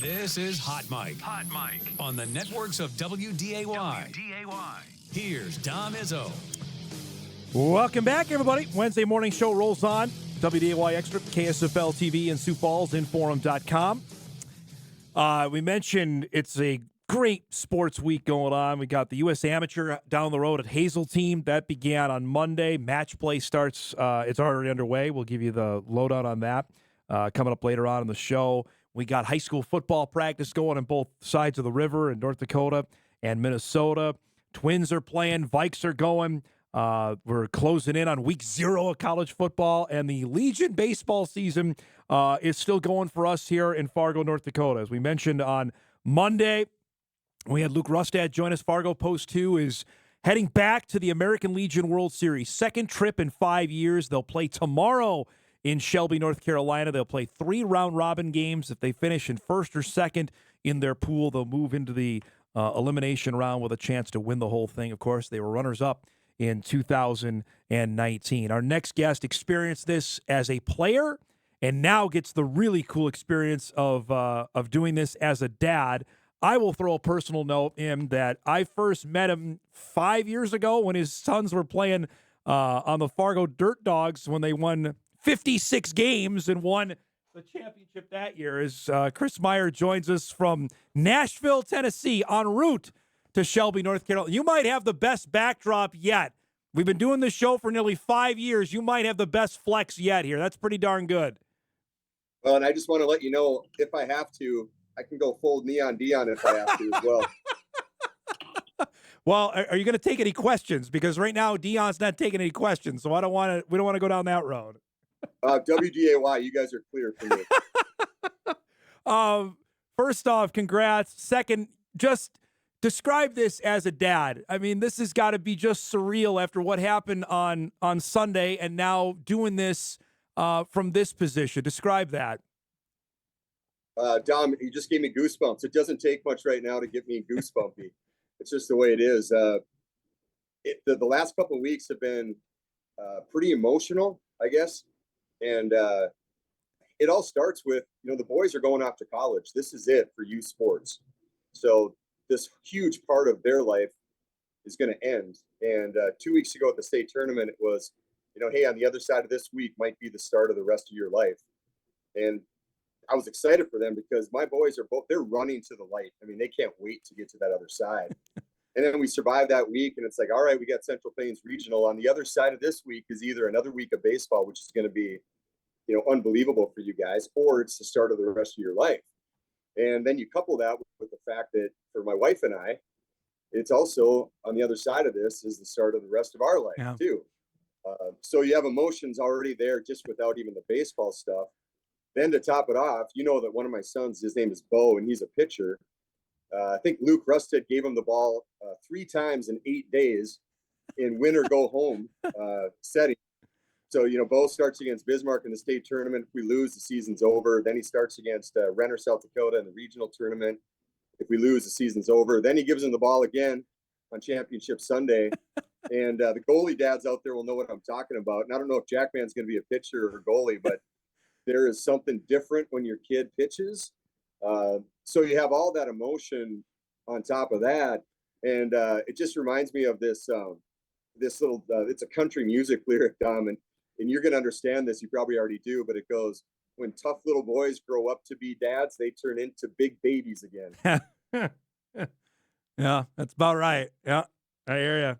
This is Hot Mike. Hot Mike. On the networks of WDAY. Here's Dom Izzo. Welcome back, everybody. Wednesday morning show rolls on. WDAY Extra, KSFL TV, and Sioux Falls, Inforum.com. We mentioned it's a great sports week going on. We got the U.S. Amateur down the road at Hazeltine. That began on Monday. Match play starts. It's already underway. We'll give you the lowdown on that coming up later on in the show. We got high school football practice going on both sides of the river in North Dakota and Minnesota. Twins are playing. Vikes are going. We're closing in on week 0 of college football, and the Legion baseball season is still going for us here in Fargo, North Dakota. As we mentioned on Monday, we had Luke Rustad join us. Fargo Post 2 is heading back to the American Legion World Series. Second trip in 5 years. They'll play tomorrow in Shelby, North Carolina. They'll play 3 round-robin games. If they finish in first or second in their pool, they'll move into the elimination round with a chance to win the whole thing. Of course, they were runners-up in 2019. Our next guest experienced this as a player and now gets the really cool experience of doing this as a dad. I will throw a personal note in that I first met him 5 years ago when his sons were playing on the Fargo Dirt Dogs when they won 56 games and won the championship that year. As Chris Meier joins us from Nashville, Tennessee, en route to Shelby, North Carolina. You might have the best backdrop yet. We've been doing this show for nearly 5 years. You might have the best flex yet here. That's pretty darn good. Well, and I just want to let you know, if I have to, I can go full Neon Dion if I have to as well. Well, are you going to take any questions? Because right now Dion's not taking any questions, so we don't want to go down that road. WDAY, you guys are clear for me. First off, congrats. Second, just describe this as a dad. I mean, this has got to be just surreal after what happened on Sunday and now doing this from this position. Describe that. Dom, you just gave me goosebumps. It doesn't take much right now to get me goosebumpy. It's just the way it is. The last couple of weeks have been pretty emotional, I guess. And it all starts with, the boys are going off to college. This is it for youth sports. So this huge part of their life is going to end. And 2 weeks ago at the state tournament, it was, hey, on the other side of this week might be the start of the rest of your life. And I was excited for them because my boys they're running to the light. I mean, they can't wait to get to that other side. And then we survived that week, and it's like, all right, we got Central Plains Regional. On the other side of this week is either another week of baseball, which is going to be, unbelievable for you guys, or it's the start of the rest of your life. And then you couple that with the fact that for my wife and I, it's also on the other side of this is the start of the rest of our life too. So you have emotions already there just without even the baseball stuff. Then to top it off, that one of my sons, his name is Bo, and he's a pitcher. I think Luke Rustad gave him the ball 3 times in 8 days in win or go home setting. So, Bo starts against Bismarck in the state tournament. If we lose, the season's over. Then he starts against Renner, South Dakota in the regional tournament. If we lose, the season's over. Then he gives him the ball again on Championship Sunday. And the goalie dads out there will know what I'm talking about. And I don't know if Jackman's going to be a pitcher or a goalie, but there is something different when your kid pitches. So you have all that emotion on top of that. And it just reminds me of this little, it's a country music lyric, Dom, and you're going to understand this. You probably already do, but it goes, when tough little boys grow up to be dads, they turn into big babies again. Yeah, that's about right. Yeah, I hear you.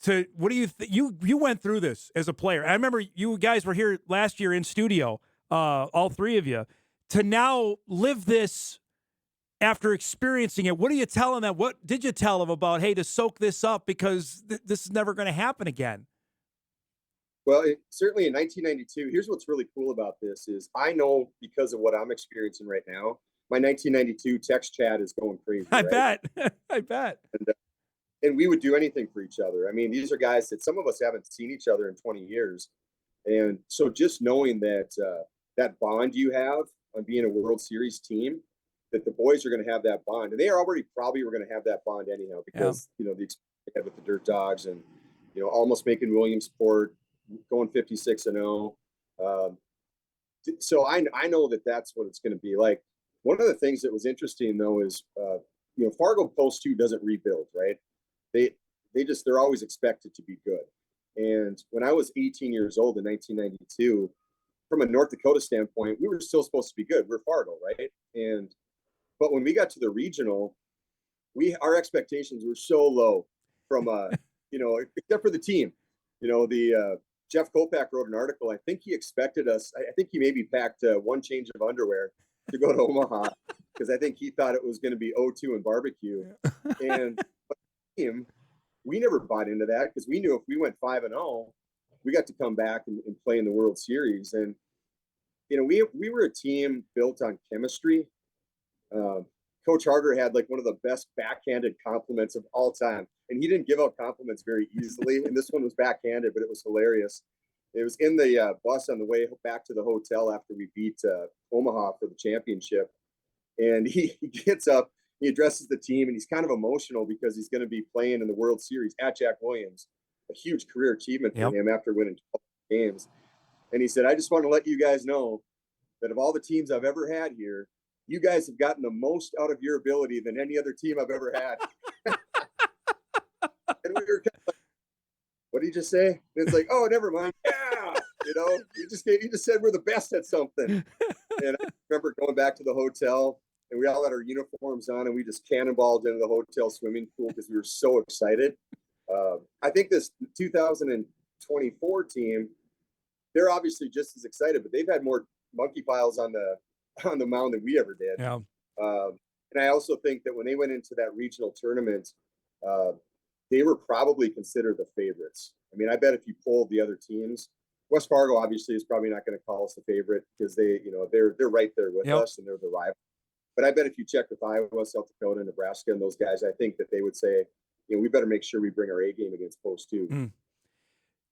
So what do you think? You went through this as a player. I remember you guys were here last year in studio, all 3 of you, to now live this after experiencing it. What are you telling them? What did you tell them about, hey, to soak this up because this is never going to happen again? Well, certainly in 1992, here's what's really cool about this is I know because of what I'm experiencing right now, my 1992 text chat is going crazy. I right? bet. I bet. And we would do anything for each other. I mean, these are guys that some of us haven't seen each other in 20 years. And so just knowing that that bond you have on being a World Series team, that the boys are going to have that bond. And they are already probably were going to have that bond anyhow because, the experience they had with the Dirt Dogs and, almost making Williamsport, going 56-0. So I know that that's what it's going to be like. One of the things that was interesting though is, Fargo Post 2 doesn't rebuild, right? They're always expected to be good. And when I was 18 years old in 1992, from a North Dakota standpoint, we were still supposed to be good. We're Fargo, right? But when we got to the regional, our expectations were so low from except for the team. Jeff Kopak wrote an article. I think he expected us. I think he maybe packed one change of underwear to go to Omaha because I think he thought it was going to be O2 and barbecue. And team, we never bought into that because we knew if we went 5-0, we got to come back and play in the World Series. And we were a team built on chemistry. Coach Harder had like one of the best backhanded compliments of all time. And he didn't give out compliments very easily. And this one was backhanded, but it was hilarious. It was in the bus on the way back to the hotel after we beat Omaha for the championship. And he gets up, he addresses the team, and he's kind of emotional because he's going to be playing in the World Series at Jack Williams, a huge career achievement for him after winning 12 games. And he said, I just want to let you guys know that of all the teams I've ever had here, you guys have gotten the most out of your ability than any other team I've ever had. And we were kind of like, what did he just say? And it's like, oh, never mind. Yeah. He just said we're the best at something. And I remember going back to the hotel and we all had our uniforms on and we just cannonballed into the hotel swimming pool because we were so excited. I think this 2024 team, they're obviously just as excited, but they've had more monkey piles on the mound than we ever did. Yeah. And I also think that when they went into that regional tournament, they were probably considered the favorites. I mean, I bet if you polled the other teams, West Fargo obviously is probably not going to call us the favorite because they're right there with us and they're the rival. But I bet if you check with Iowa, South Dakota, Nebraska, and those guys, I think that they would say, we better make sure we bring our A game against Post 2.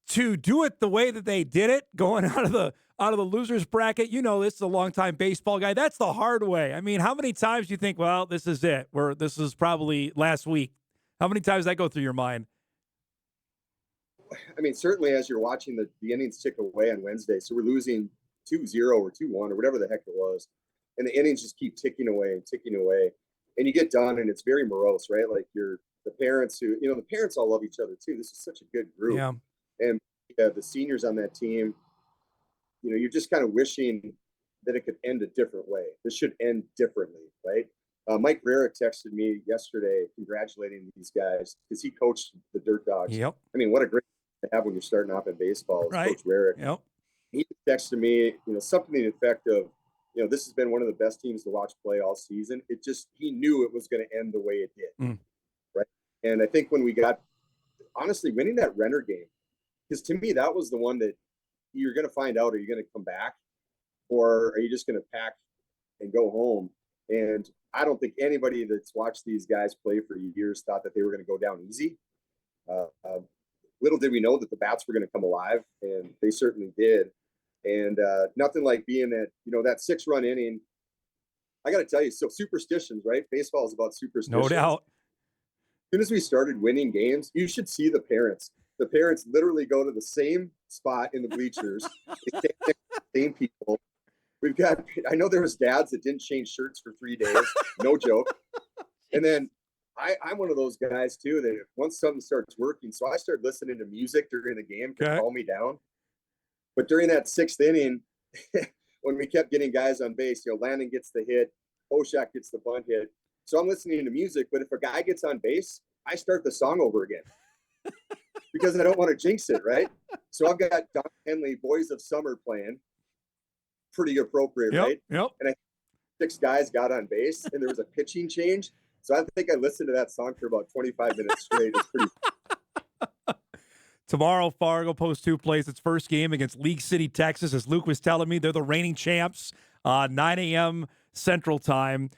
To do it the way that they did it, going out of the losers bracket, this is a longtime baseball guy. That's the hard way. I mean, how many times do you think, well, this is it? This is probably last week. How many times does that go through your mind? I mean, certainly as you're watching the innings tick away on Wednesday, so we're losing 2-0 or 2-1 or whatever the heck it was, and the innings just keep ticking away, and you get done, and it's very morose, right? Like the parents the parents all love each other too. This is such a good group. Yeah. And the seniors on that team, you're just kind of wishing that it could end a different way. This should end differently, right? Mike Rarick texted me yesterday congratulating these guys because he coached the Dirt Dogs. Yep. I mean, what a great to have when you're starting off in baseball, right. Coach Rarick. Yep. He texted me, something to the effect of, this has been one of the best teams to watch play all season. He knew it was going to end the way it did, right? And I think when we got, honestly, winning that Renner game, because to me, that was the one that you're going to find out, are you going to come back or are you just going to pack and go home? And I don't think anybody that's watched these guys play for years thought that they were going to go down easy. Little did we know that the bats were going to come alive, and they certainly did. And nothing like being that 6-run inning. I got to tell you, so superstitions, right? Baseball is about superstitions. No doubt. As soon as we started winning games, you should see the parents. The parents literally go to the same spot in the bleachers, the same people. I know there was dads that didn't change shirts for 3 days, no joke. And then I'm one of those guys too, that once something starts working, so I started listening to music during the game to calm me down. But during that 6th inning, when we kept getting guys on base, Landon gets the hit, Oshak gets the bunt hit. So I'm listening to music, but if a guy gets on base, I start the song over again because I don't want to jinx it, right? So I've got Don Henley, Boys of Summer playing. Pretty appropriate, right? Yep. And 6 guys got on base, and there was a pitching change. So I think I listened to that song for about 25 minutes straight. It's pretty. Tomorrow, Fargo Post 2 plays its first game against League City, Texas. As Luke was telling me, they're the reigning champs. 9 a.m. Central Time.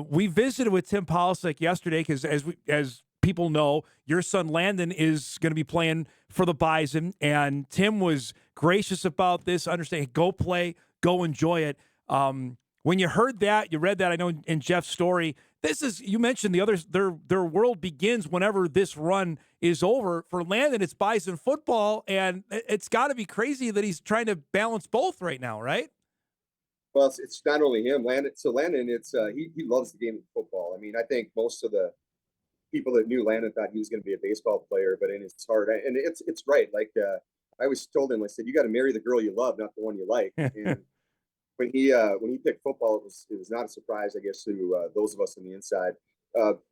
We visited with Tim Polasek yesterday because, as people know, your son Landon is going to be playing for the Bison, and Tim was gracious about this. Understanding, go play, go enjoy it. When you heard that, you read that, I know in Jeff's story, you mentioned the others, their world begins whenever this run is over. For Landon, it's Bison football, and it's got to be crazy that he's trying to balance both right now, right? Well, it's not only him, Landon. So Landon, he loves the game of football. I mean, I think most of the people that knew Landon thought he was going to be a baseball player, but in his heart, and it's right. Like I always told him, I said, you got to marry the girl you love, not the one you like. And when he picked football, it was not a surprise, I guess, to those of us on the inside.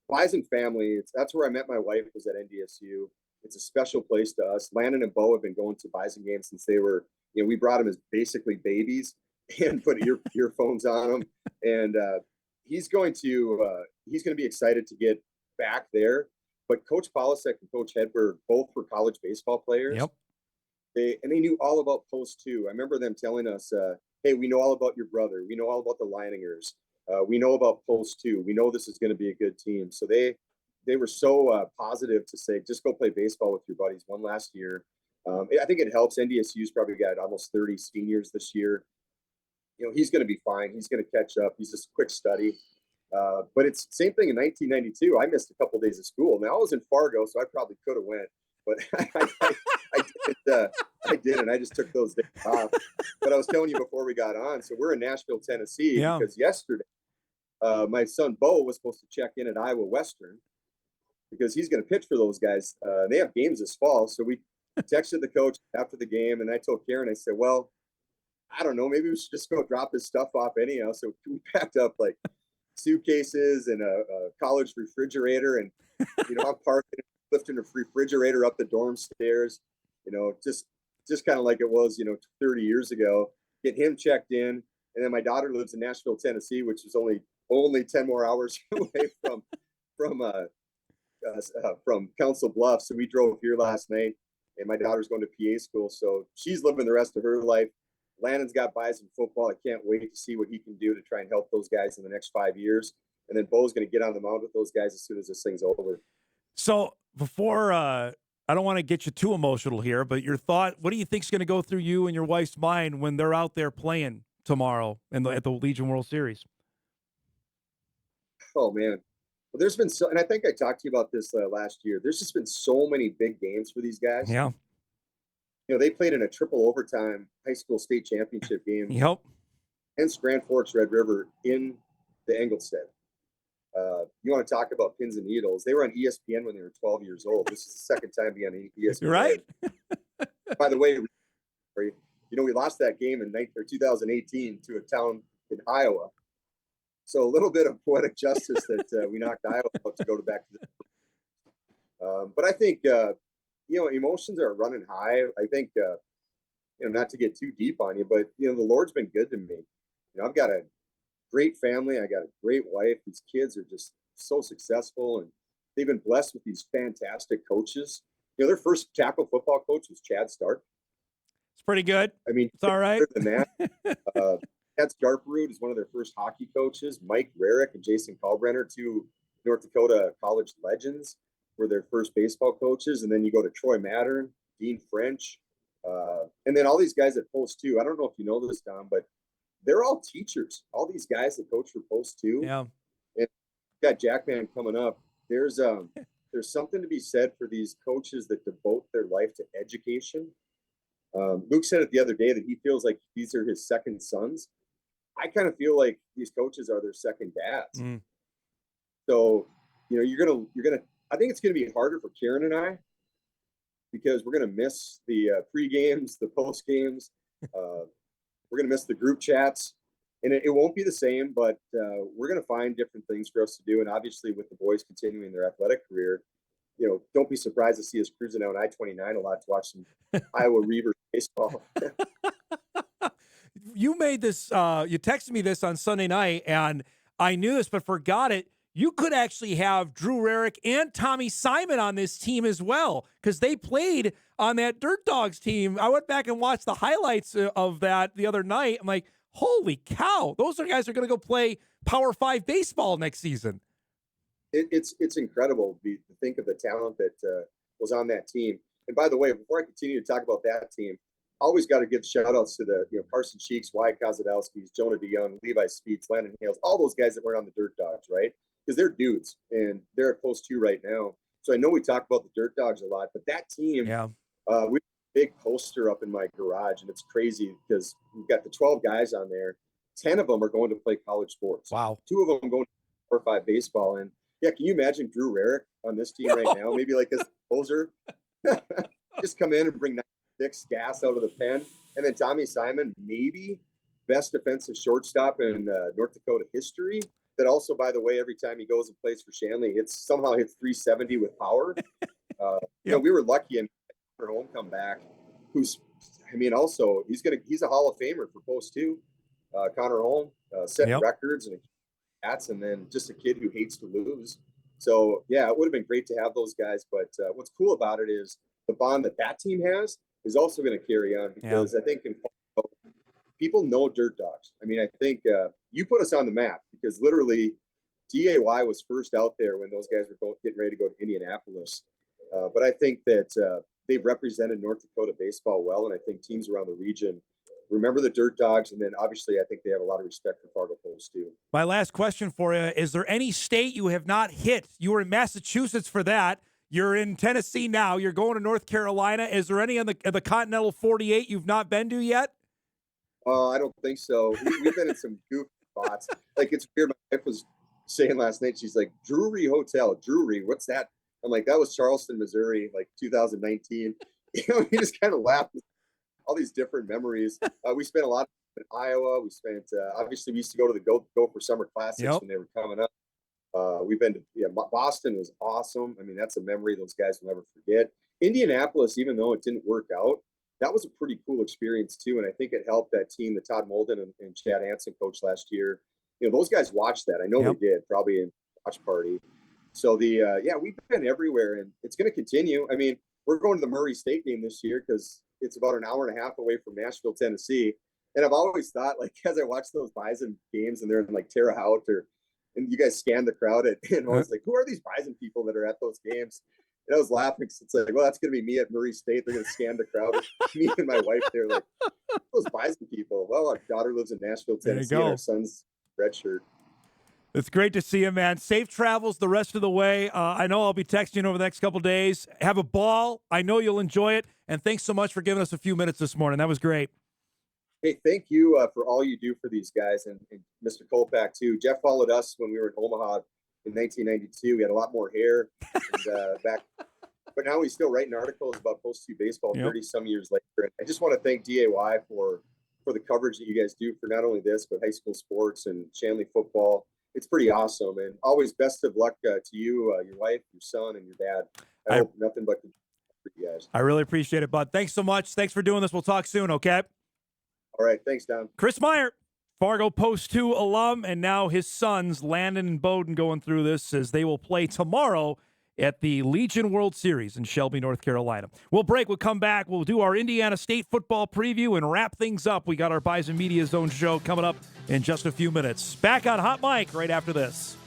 Bison family, that's where I met my wife, was at NDSU. It's a special place to us. Landon and Bo have been going to Bison games since they were, we brought them as basically babies and put earphones on them. And he's going to be excited to get back there. But Coach Polisek and Coach Hedberg both were college baseball players. Yep. They knew all about Post 2. I remember them telling us, hey, we know all about your brother. We know all about the Leiningers. We know about Post 2. We know this is going to be a good team. So they were so positive to say, just go play baseball with your buddies one last year. I think it helps. NDSU's probably got almost 30 seniors this year. He's going to be fine. He's going to catch up. He's just a quick study. But it's the same thing in 1992. I missed a couple of days of school. Now I was in Fargo, so I probably could have went. But I didn't. I just took those days off. But I was telling you before we got on, so we're in Nashville, Tennessee, because yesterday my son Bo was supposed to check in at Iowa Western because he's going to pitch for those guys. They have games this fall. So we texted the coach after the game, and I told Karen, I said, well, I don't know, maybe we should just go drop this stuff off anyhow. So we packed up like suitcases and a college refrigerator, and I'm parking, lifting a refrigerator up the dorm stairs, just kind of like it was 30 years ago. Get him checked in, and then my daughter lives in Nashville, Tennessee, which is only 10 more hours away from Council Bluffs. So we drove here last night, and my daughter's going to PA school, so she's living the rest of her life. Landon's got Bison football. I can't wait to see what he can do to try and help those guys in the next 5 years. And then Bo's going to get on the mound with those guys as soon as this thing's over. So before, I don't want to get you too emotional here, but your thought, what do you think is going to go through you and your wife's mind when they're out there playing tomorrow at the Legion World Series? Oh, man. Well, there's been and I think I talked to you about this last year. There's just been so many big games for these guys. Yeah. They played in a triple overtime high school state championship game. Yep. Against Grand Forks Red River in the Engelstead. You want to talk about pins and needles? They were on ESPN when they were 12 years old. This is the second time being on ESPN. Right. By the way, we lost that game in 2018 to a town in Iowa. So a little bit of poetic justice that we knocked Iowa out to go back to the. But I think. Emotions are running high. I think, not to get too deep on you, but, the Lord's been good to me. I've got a great family. I got a great wife. These kids are just so successful, and they've been blessed with these fantastic coaches. Their first tackle football coach was Chad Stark. It's pretty good. I mean, it's all right. Than that. Chad Scarperud is one of their first hockey coaches. Mike Rarick and Jason Kalbrenner, two North Dakota college legends, were their first baseball coaches. And then you go to Troy Mattern, Dean French, and then all these guys at Post 2. I don't know if you know this, Dom, but they're all teachers. All these guys that coach for Post 2. Yeah. And got Jackman coming up. There's something to be said for these coaches that devote their life to education. Luke said it the other day that he feels like these are his second sons. I kind of feel like these coaches are their second dads. Mm. So, you're gonna. I think it's going to be harder for Karen and I because we're going to miss the pre-games, the post-games. We're going to miss the group chats. And it won't be the same, but we're going to find different things for us to do. And obviously with the boys continuing their athletic career, don't be surprised to see us cruising out I-29 a lot to watch some Iowa Reavers baseball. You made this, you texted me this on Sunday night, and I knew this, but forgot it. You could actually have Drew Rarick and Tommy Simon on this team as well, because they played on that Dirt Dogs team. I went back and watched the highlights of that the other night. I'm like, holy cow, those guys are going to go play Power 5 baseball next season. It's incredible to think of the talent that was on that team. And by the way, before I continue to talk about that team, I always got to give shout outs to the Carson Cheeks, Wyatt Kozadowski's, Jonah DeYoung, Levi Speeds, Landon Hales, all those guys that were on the Dirt Dogs, right? Because they're dudes and they're at Post 2 right now. So I know we talk about the Dirt Dogs a lot, but that team, we have a big poster up in my garage, and it's crazy because we've got the 12 guys on there. 10 of them are going to play college sports. Wow. 2 of them going to 4 or 5 baseball. And yeah, can you imagine Drew Rarick on this team right now? Maybe like as a closer, just come in and bring 96 gas out of the pen. And then Tommy Simon, maybe best defensive shortstop in North Dakota history. That also, by the way, every time he goes and plays for Shanley, somehow hits 370 with power. You know, we were lucky in for home come back. Also he's a Hall of Famer for Post 2. Connor Holm setting records and then just a kid who hates to lose. So yeah, it would have been great to have those guys. But what's cool about it is the bond that team has is also going to carry on because I think people know Dirt Dogs. I mean, I think you put us on the map because literally DAY was first out there when those guys were getting ready to go to Indianapolis. But I think that they've represented North Dakota baseball well, and I think teams around the region remember the Dirt Dogs, and then obviously I think they have a lot of respect for Fargo Post too. My last question for you, is there any state you have not hit? You were in Massachusetts for that. You're in Tennessee now. You're going to North Carolina. Is there any on the Continental 48 you've not been to yet? I don't think so. We've been in some goofy spots. Like, it's weird. My wife was saying last night, she's like, Drury Hotel. Drury, what's that? I'm like, that was Charleston, Missouri, like 2019. You know, we just kind of laughed. All these different memories. We spent a lot in Iowa. We spent, obviously, we used to go to the Gopher Summer Classics when they were coming up. We've been to Boston was awesome. I mean, that's a memory those guys will never forget. Indianapolis, even though it didn't work out, that was a pretty cool experience too. And I think it helped that team, the Todd Molden and Chad Hansen coach last year. You know, those guys watched that. I know they did, probably in watch party. So we've been everywhere, and it's going to continue. I mean, we're going to the Murray State game this year because it's about an hour and a half away from Nashville, Tennessee. And I've always thought, like, as I watch those Bison games and they're in like Terre Haute and you guys scan the crowd and I was like, who are these Bison people that are at those games? And I was laughing because it's like, well, that's going to be me at Murray State. They're going to scan the crowd. Me and my wife, they're like, those Bison people. Well, our daughter lives in Nashville, Tennessee, and our son's red shirt. It's great to see you, man. Safe travels the rest of the way. I know I'll be texting you over the next couple of days. Have a ball. I know you'll enjoy it. And thanks so much for giving us a few minutes this morning. That was great. Hey, thank you for all you do for these guys and Mr. Kolpak, too. Jeff followed us when we were in Omaha in 1992. We had a lot more hair but now he's still writing articles about Post 2 baseball 30-some years later. And I just want to thank DAY for the coverage that you guys do for not only this, but high school sports and Shanley football. It's pretty awesome. And always best of luck to you, your wife, your son, and your dad. I hope nothing but good for you guys. I really appreciate it, bud. Thanks so much. Thanks for doing this. We'll talk soon, okay? All right. Thanks, Don. Chris Meier, Fargo Post 2 alum, and now his sons, Landon and Bowden, going through this as they will play tomorrow at the Legion World Series in Shelby, North Carolina. We'll break. We'll come back. We'll do our Indiana State football preview and wrap things up. We got our Bison Media Zone show coming up in just a few minutes. Back on Hot Mic right after this.